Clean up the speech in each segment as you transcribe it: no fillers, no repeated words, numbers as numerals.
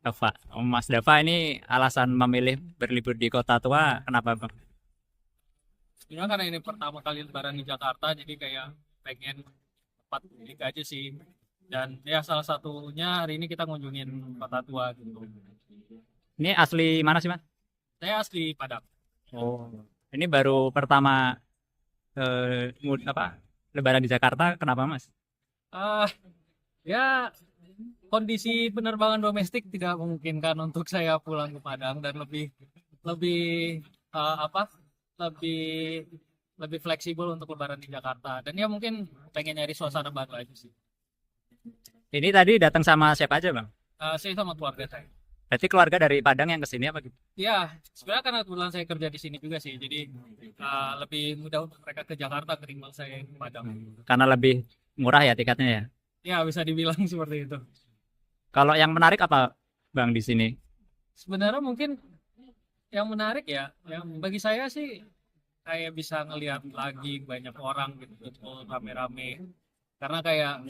Dava. Oh, Mas Dava ini alasan memilih berlibur di kota tua kenapa Bang? Sebenarnya karena ini pertama kali lebaran di Jakarta, jadi kayak pengen tempat unik aja sih. Dan ya salah satunya hari ini kita ngunjungin kota tua gitu. Ini asli mana sih Mas? Saya asli Padang. Oh. Ini baru pertama Lebaran di Jakarta kenapa Mas? Ah, ya kondisi penerbangan domestik tidak memungkinkan untuk saya pulang ke Padang dan lebih lebih apa? Lebih lebih fleksibel untuk lebaran di Jakarta. Dan ya mungkin pengen nyari suasana baru aja sih. Ini tadi datang sama siapa aja Bang? Saya sama keluarga saya. Berarti keluarga dari Padang yang ke sini apa gitu? Ya, sebenarnya karena kebetulan saya kerja di sini juga sih, jadi lebih mudah untuk mereka ke Jakarta ketimbang saya ke Padang. Karena lebih murah ya tiketnya ya. Ya, bisa dibilang seperti itu. Kalau yang menarik apa Bang di sini? Sebenarnya mungkin yang menarik ya, yang bagi saya sih kayak bisa ngelihat lagi banyak orang gitu, betul rame-rame. Karena kayak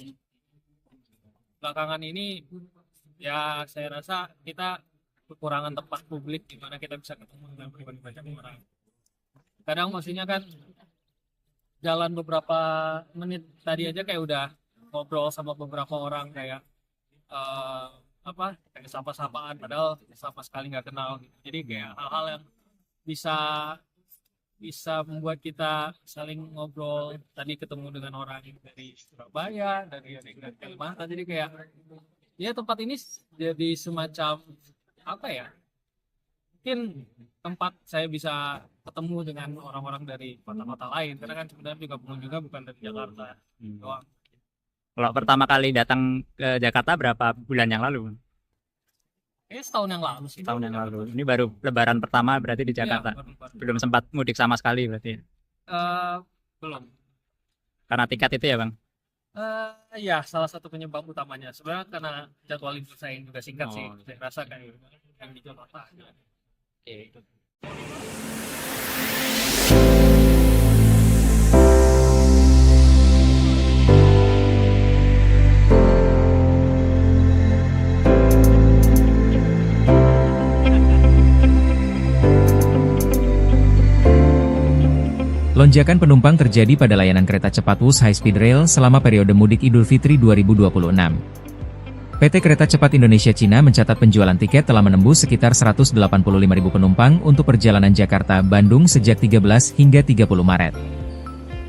belakangan ini ya saya rasa kita kekurangan tempat publik di mana kita bisa ketemu dengan banyak orang. Kadang maksudnya kan jalan beberapa menit tadi aja kayak udah ngobrol sama beberapa orang kayak eh, kayak sapa-sapaan padahal sama sekali nggak kenal gitu. Jadi kayak hal-hal yang bisa bisa membuat kita saling ngobrol, tadi ketemu dengan orang dari Surabaya, dari Kalimantan, jadi kayak ya tempat ini jadi semacam apa ya, mungkin tempat saya bisa ketemu dengan orang-orang dari kota-kota lain karena kan sebenarnya juga pengunjungnya bukan dari Jakarta doang. Kalau pertama kali datang ke Jakarta berapa bulan yang lalu? Bang? Setahun yang lalu sih. Tahun yang lalu. Ini baru Lebaran pertama berarti di Iya, Jakarta. baru. Belum sempat mudik sama sekali berarti. Eh, belum. Karena tiket itu ya Bang. Ya salah satu penyebab utamanya sebenarnya karena jadwal libur saya juga singkat sih. Oh. Saya rasa kayak yang di Jakarta. Oke. Lonjakan penumpang terjadi pada layanan kereta cepat Wus High Speed Rail selama periode mudik Idul Fitri 2026. PT Kereta Cepat Indonesia Cina mencatat penjualan tiket telah menembus sekitar 185.000 penumpang untuk perjalanan Jakarta-Bandung sejak 13 hingga 30 Maret.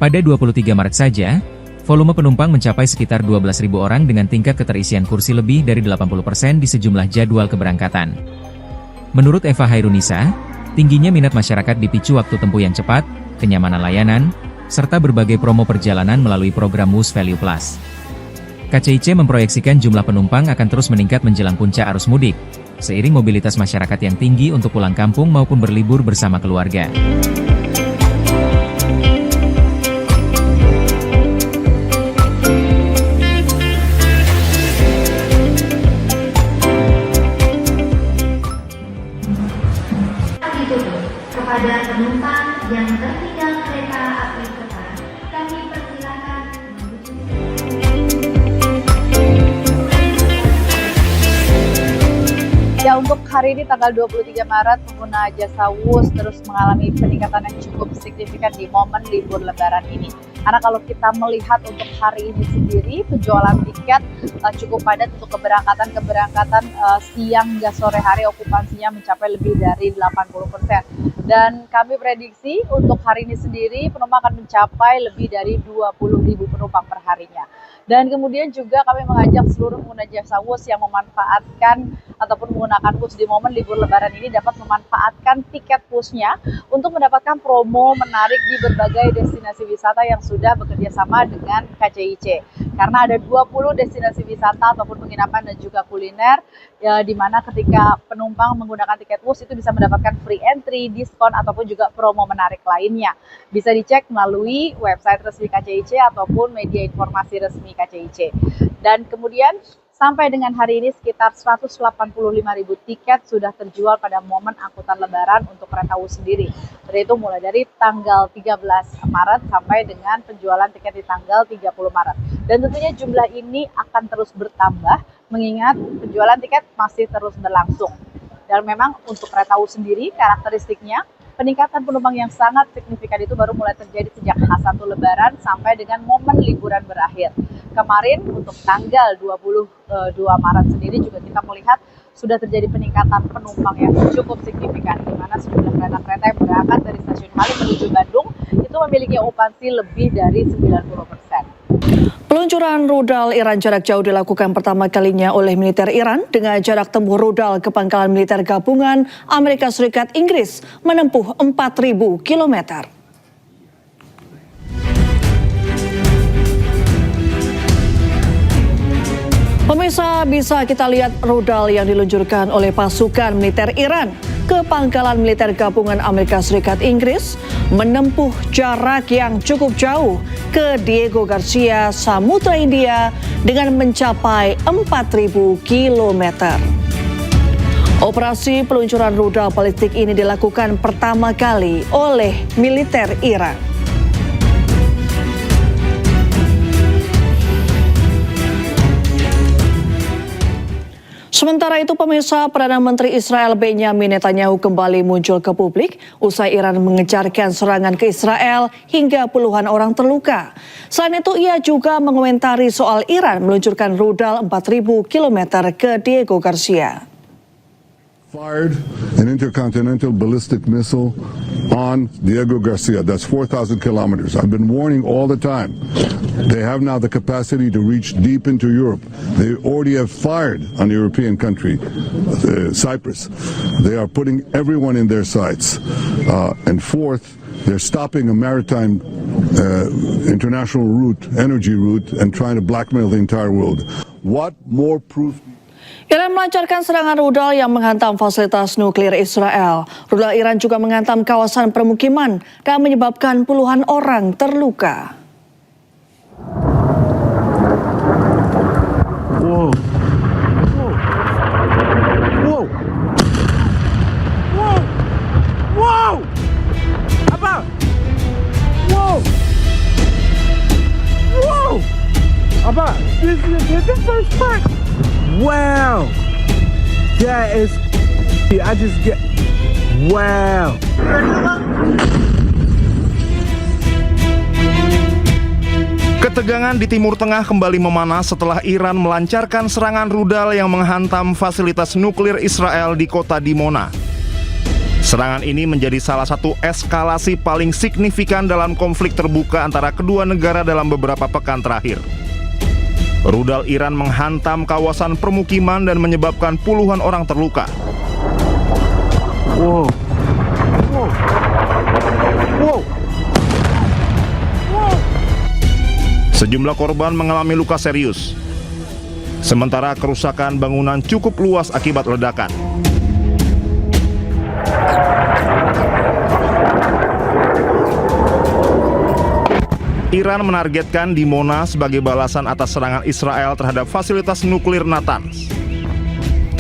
Pada 23 Maret saja, volume penumpang mencapai sekitar 12.000 orang dengan tingkat keterisian kursi lebih dari 80% di sejumlah jadwal keberangkatan. Menurut Eva Hairunisa, tingginya minat masyarakat dipicu waktu tempuh yang cepat, kenyamanan layanan, serta berbagai promo perjalanan melalui program Wus Value Plus. KCIC memproyeksikan jumlah penumpang akan terus meningkat menjelang puncak arus mudik, seiring mobilitas masyarakat yang tinggi untuk pulang kampung maupun berlibur bersama keluarga. Kepada penumpang yang tertinggal kereta api sekarang, kami persilakan menuju. Ya, untuk hari ini tanggal 23 Maret pengguna jasa Wus terus mengalami peningkatan yang cukup signifikan di momen libur lebaran ini. Karena kalau kita melihat untuk hari ini sendiri penjualan tiket cukup padat untuk keberangkatan siang hingga sore hari, okupansinya mencapai lebih dari 80%. Dan kami prediksi untuk hari ini sendiri penumpang akan mencapai lebih dari 20.000 penumpang per harinya. Dan kemudian juga kami mengajak seluruh pengguna jasa Wus yang memanfaatkan ataupun menggunakan Wus di momen libur lebaran ini dapat memanfaatkan tiket Wusnya untuk mendapatkan promo menarik di berbagai destinasi wisata yang sudah bekerja sama dengan KCIC. Karena ada 20 destinasi wisata ataupun penginapan dan juga kuliner di mana ketika penumpang menggunakan tiket Wus itu bisa mendapatkan free entry, diskon ataupun juga promo menarik lainnya. Bisa dicek melalui website resmi KCIC ataupun media informasi resmi KCIC. Dan kemudian sampai dengan hari ini sekitar 185.000 tiket sudah terjual pada momen angkutan lebaran untuk kereta Wus sendiri. Itu mulai dari tanggal 13 Maret sampai dengan penjualan tiket di tanggal 30 Maret. Dan tentunya jumlah ini akan terus bertambah mengingat penjualan tiket masih terus berlangsung. Dan memang untuk kereta WUS sendiri, karakteristiknya peningkatan penumpang yang sangat signifikan itu baru mulai terjadi sejak H1 Lebaran sampai dengan momen liburan berakhir. Kemarin untuk tanggal 22 Maret sendiri juga kita melihat sudah terjadi peningkatan penumpang yang cukup signifikan, di mana sejumlah kereta-kereta yang berangkat dari stasiun Halim menuju Bandung itu memiliki okupansi lebih dari 90%. Peluncuran rudal Iran jarak jauh dilakukan pertama kalinya oleh militer Iran dengan jarak tempuh rudal ke pangkalan militer gabungan Amerika Serikat Inggris menempuh 4.000 kilometer. Pemirsa, bisa kita lihat rudal yang diluncurkan oleh pasukan militer Iran ke pangkalan militer gabungan Amerika Serikat Inggris menempuh jarak yang cukup jauh ke Diego Garcia, Samudra India dengan mencapai 4.000 kilometer. Operasi peluncuran rudal balistik ini dilakukan pertama kali oleh militer Iran. Sementara itu, pemirsa, Perdana Menteri Israel Benjamin Netanyahu kembali muncul ke publik usai Iran mengejarkan serangan ke Israel hingga puluhan orang terluka. Selain itu, ia juga mengomentari soal Iran meluncurkan rudal 4.000 km ke Diego Garcia. Fired an intercontinental ballistic missile on Diego Garcia. That's 4,000 kilometers. I've been warning all the time. They have now the capacity to reach deep into Europe. They already have fired on the European country, Cyprus. They are putting everyone in their sights. And fourth, they're stopping a maritime international route, energy route, and trying to blackmail the entire world. What more proof? Iran melancarkan serangan rudal yang menghantam fasilitas nuklir Israel. Rudal Iran juga menghantam kawasan permukiman dan menyebabkan puluhan orang terluka. Wow. Wow. Wow. Wow. Apa? Wow. Wow. Apa? This is the first time. Wow. That is, I just get, wow. Ketegangan di Timur Tengah kembali memanas setelah Iran melancarkan serangan rudal yang menghantam fasilitas nuklir Israel di kota Dimona. Serangan ini menjadi salah satu eskalasi paling signifikan dalam konflik terbuka antara kedua negara dalam beberapa pekan terakhir. Rudal Iran menghantam kawasan permukiman dan menyebabkan puluhan orang terluka. Wow. Wow. Wow. Wow. Sejumlah korban mengalami luka serius. Sementara kerusakan bangunan cukup luas akibat ledakan. Iran menargetkan Dimona sebagai balasan atas serangan Israel terhadap fasilitas nuklir Natanz.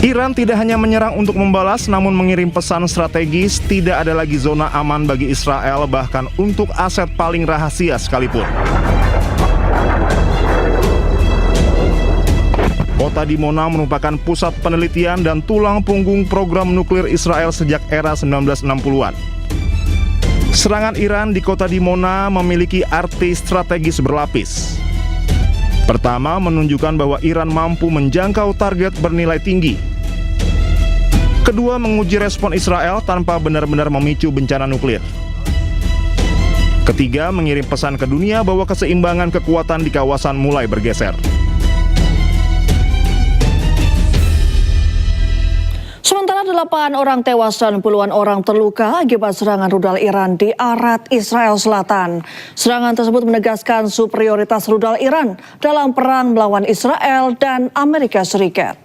Iran tidak hanya menyerang untuk membalas, namun mengirim pesan strategis tidak ada lagi zona aman bagi Israel, bahkan untuk aset paling rahasia sekalipun. Kota Dimona merupakan pusat penelitian dan tulang punggung program nuklir Israel sejak era 1960-an. Serangan Iran di kota Dimona memiliki arti strategis berlapis. Pertama, menunjukkan bahwa Iran mampu menjangkau target bernilai tinggi. Kedua, menguji respon Israel tanpa benar-benar memicu bencana nuklir. Ketiga, mengirim pesan ke dunia bahwa keseimbangan kekuatan di kawasan mulai bergeser. Sementara 8 orang tewas dan puluhan orang terluka akibat serangan rudal Iran di Arad, Israel Selatan. Serangan tersebut menegaskan superioritas rudal Iran dalam perang melawan Israel dan Amerika Serikat.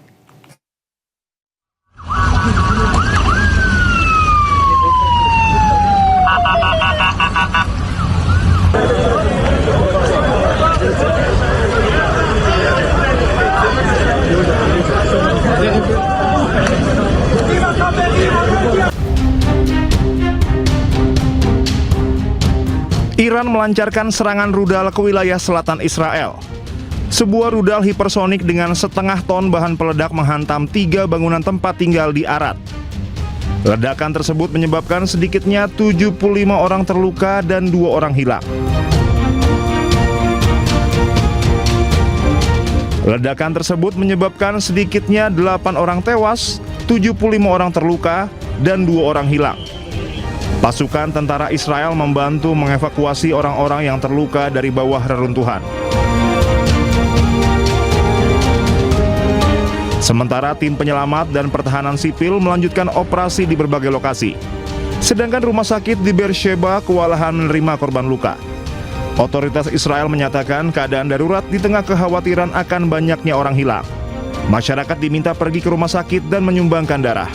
Iran melancarkan serangan rudal ke wilayah selatan Israel. Sebuah rudal hipersonik dengan setengah ton bahan peledak menghantam 3 bangunan tempat tinggal di Arad. Ledakan tersebut menyebabkan sedikitnya 75 orang terluka dan 2 orang hilang. Ledakan tersebut menyebabkan sedikitnya 8 orang tewas, 75 orang terluka, dan 2 orang hilang. Pasukan tentara Israel membantu mengevakuasi orang-orang yang terluka dari bawah reruntuhan. Sementara tim penyelamat dan pertahanan sipil melanjutkan operasi di berbagai lokasi. Sedangkan rumah sakit di Beersheba kewalahan menerima korban luka. Otoritas Israel menyatakan keadaan darurat di tengah kekhawatiran akan banyaknya orang hilang. Masyarakat diminta pergi ke rumah sakit dan menyumbangkan darah.